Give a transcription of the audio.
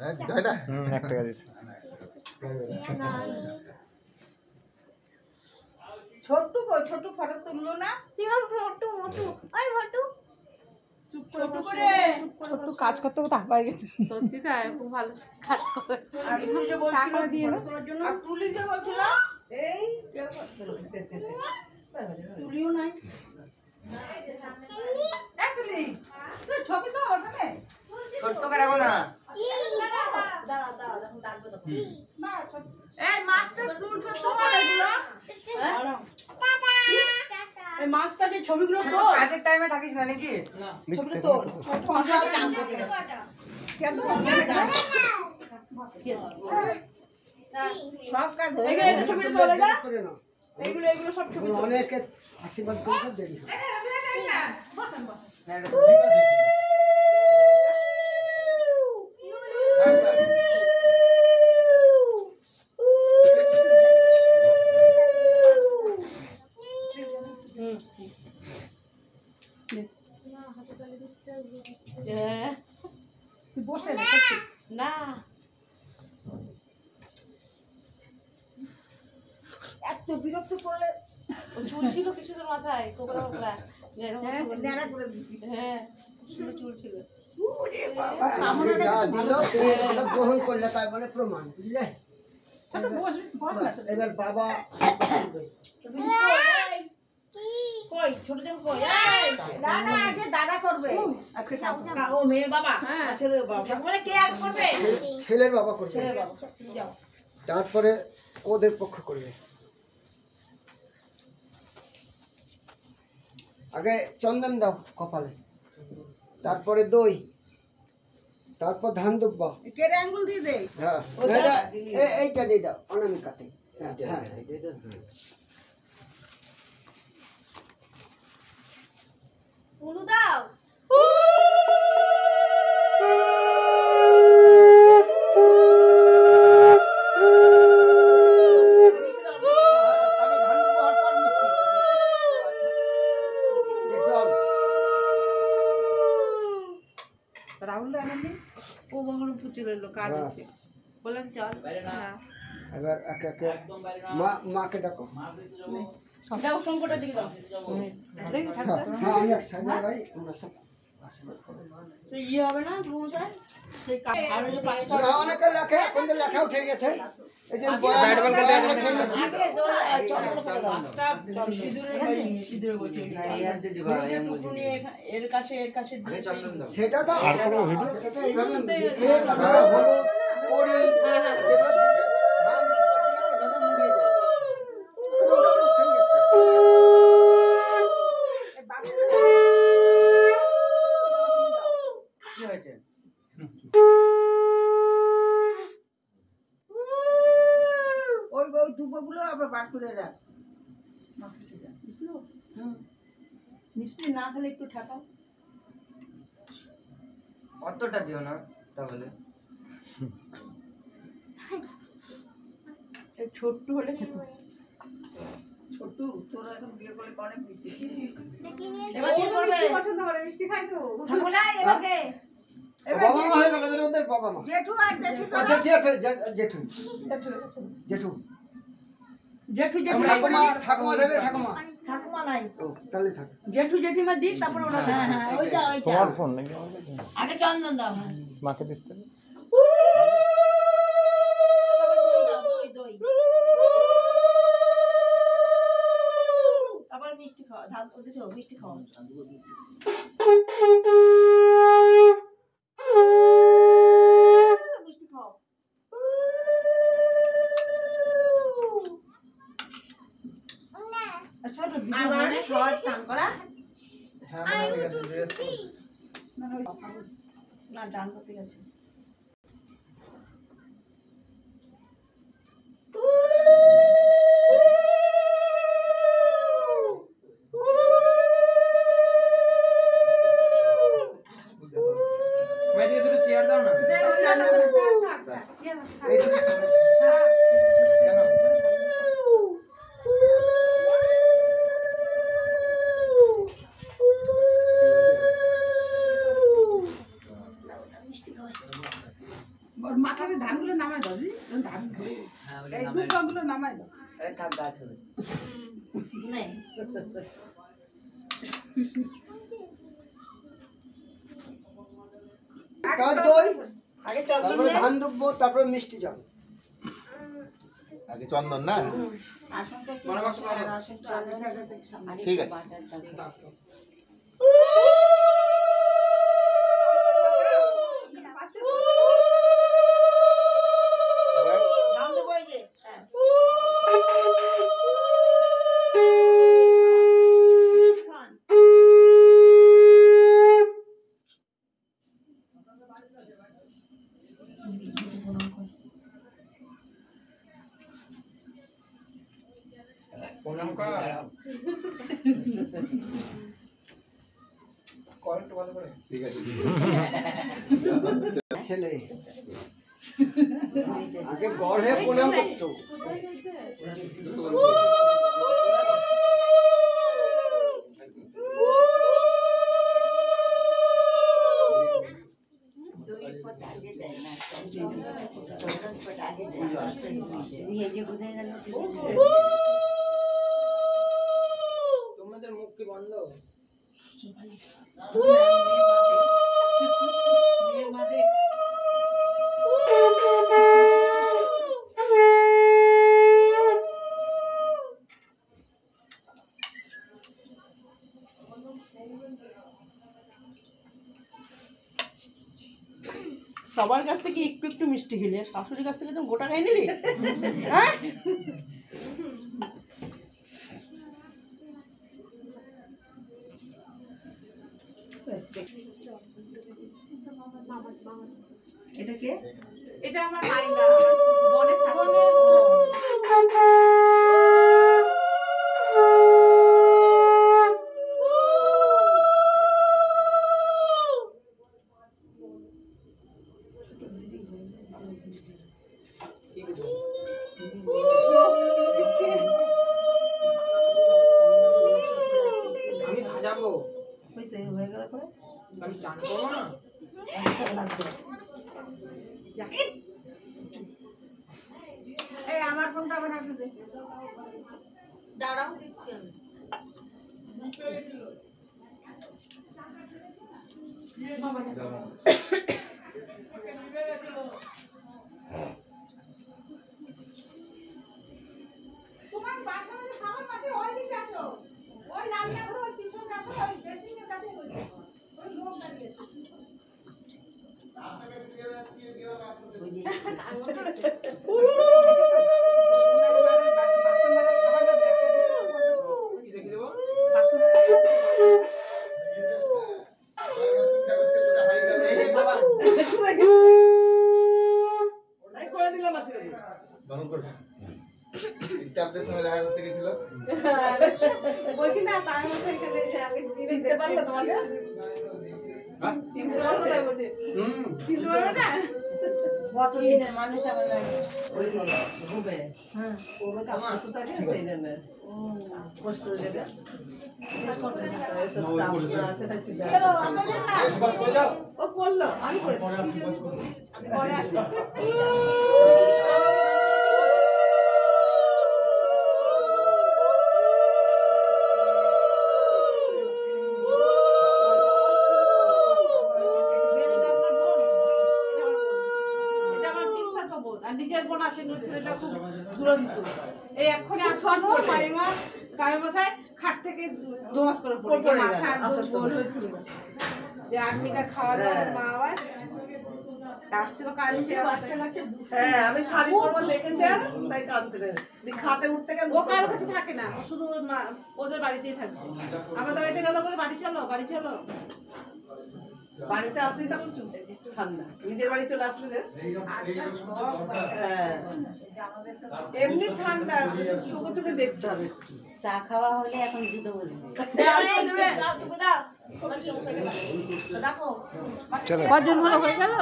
1 টাকা দিতে ছোট্টু কই ছোট্টু ফটো তুললো না মোটু মোটু ওই মোটু ছোট্টু করে ছোট্টু কাজ করতে করতে হাঁপাই গেছে সত্যি তাই খুব ভালো কাজ করে আর তুই যে বলছিল দিয়ে তোলার জন্য আর তুলি যে বলছিল এই তুলিও নাই তুলি তুই ছবি তো ওখানে ছোট্ট করে রাখো না এই মাস্টার তুলছে তো এগুলো এই মাস্টার যে ছবিগুলো তো কাজের টাইমে থাকিস না নাকি ছবিগুলো তো সব কাজ হয়ে গেছে ছবিটা তোলে না এইগুলো এইগুলো সব ছবি অনেক আশীর্বাদ করতে দেরি হয় তুই বসে না এত বিরক্ত করলে চুল ছিল কিছু তোর মাথায় কোকড়া কোকড়া নেড়া করে দিবি হ্যাঁ চুল ছিল গ্রহণ করলে তাই বলে প্রমাণ বুঝলে এবার বাবা কই ছোট জন কই না না আগে দাদা করবে আজকে ও মেয়ের বাবা ছেলের বাবা বলে কে আগে করবে ছেলের বাবা করবে ছেলের বাবা যাও তারপরে ওদের পক্ষ করবে আগে চন্দন দাও কপালে তারপরে দই তারপর ধান দুব্বা কেড়ে আঙ্গুল দিয়ে দে হ্যাঁ এইটা দিয়ে দাও অনামিকাতে হ্যাঁ হ্যাঁ পুরু দাও রাহুল রানানি ও বহরমপুর চলে এলো কাজ আছে বললাম চল এবার একে একে মাকে ডাকো দাও সংকটের দিকে দাও হ্যাঁ আমি এক সাইডে ভাই আমরা সব তো ইয়ে হবে না মশাই সেই আর ওই যে পাঁচটা অনেকে লেখা কোন লেখা উঠে গেছে এই যে সিঁদুরে বলছে এর কাছে সেটা তো আর কোনো ভিডিও সেটা এইভাবে লিখে তারপরে হলো পড়ি যেটা দিয়ে ধান এভাবে মুড়ে যায় কি হয়েছে ওই দুপুরগুলো আবার বার করে রাখ মিষ্টি না হলে একটু ঠাকা অতটা দিও না তাহলে ছোট্ট হলে খেতে ছোট্ট তোরা এখন বিয়ে করলে অনেক মিষ্টি এবার কি করবে পছন্দ করে মিষ্টি খাই তো থাকো না এবারে বাবা মা হয়ে গেল ওদের বাবা মা জেঠু আর জেঠু জেঠি আছে জেঠু জেঠু জেঠু ঠাকুমা দেবে ঠাকুমা নাই ও তাহলে থাক জেঠু জেঠিমা দিক তারপর ওরা ওইটা তোমার ফোন নাকি আমার কাছে আগে চন্দন দাও মাকে দিতে তারপর মিষ্টি খাওয়া ধান ওদের মিষ্টি খাওয়া মিষ্টি খাও ছোট দুটো মানে খাওয়া টান করা না টান করতে গেছে চেয়ার দাও না ওর মাথায় ধানগুলো নামাই দাও জি ধান এই দুটোগুলো নামাই দাও আরে থাক গাছ হবে নেই টক দই আগে চন্দন তারপরে দে ধান দুব্বো তারপরে মিষ্টি যাবে আগে চন্দন না আসনটা কি বড় বাক্স আছে? আসন চন্দনটা থেকে সামনে ঠিক আছে ধান দেবো এই যে হ্যাঁ প্রণাম কর কল একটু ভালো করে ঠিক আছে ছেলে আগে গড়ে প্রণাম করতো তোমাদের মুখ কি বন্ধ সবার কাছ থেকে একটু একটু মিষ্টি খেলি আর শাশুড়ির কাছ থেকে তুমি গোটা খাই নিলি হ্যাঁ এটা কে এটা আমার মাইনা বনের শাশুড়ি আমি সাজাবো ওই তো হয়ে গেল পরে আমি চান করবো না এই আমার ফোনটা আবার হাতে দে দাঁড়াও দিচ্ছি আমি তোমার বাসা মানে সামনের পাশে ওই দিকে আসো ওই রান্নাঘরে ওই পিছনে আসো ওই ড্রেসিং এর কাছে বসে ওই লোক দাঁড়িয়ে আছে কি রেখে দেবো এই যে সাবান করে দিলাম আসলে দমন করো স্টাফদের সঙ্গে দেখা করতে গেছিল বলছি না তাই হচ্ছে এখানে যে আগে চিনতে পারলো তোমাকে চিনতে পারলো তাই বলছে চিনতে পারলো না কতদিনের মানুষ আমার ওই ঘুমে হ্যাঁ ওবে কাজ করতে থাকে সেই জন্য কষ্ট যেটা ও করলো আমি করেছি পরে আসি নিজের বোন আসেন ছেলেটা খুব দুরন্ত এই এক্ষুনি আর ছট মাইমা কায় বসায় খাট থেকে দোয়াস করে পড়ে মাথা একদম যে আর্মিকা খাওয়া দাওয়া মা আবার আসছিল কাঁদছে হ্যাঁ আমি শাড়ি পরবো দেখেছি তাই কাঁদতে খাটে উঠতে গেলে ও কারোর কাছে থাকে না শুধু ওদের বাড়িতেই থাকে আমাদের বাড়িতে গেল বলে বাড়ি চলো বাড়িতে আসলে তখন একটু ঠান্ডা নিজের বাড়ি চলে আসলে যে এমনি ঠান্ডা চোখে চোখে দেখতে হবে চা খাওয়া হলে এখন জুতো বলবে কজন হলো হয়ে গেল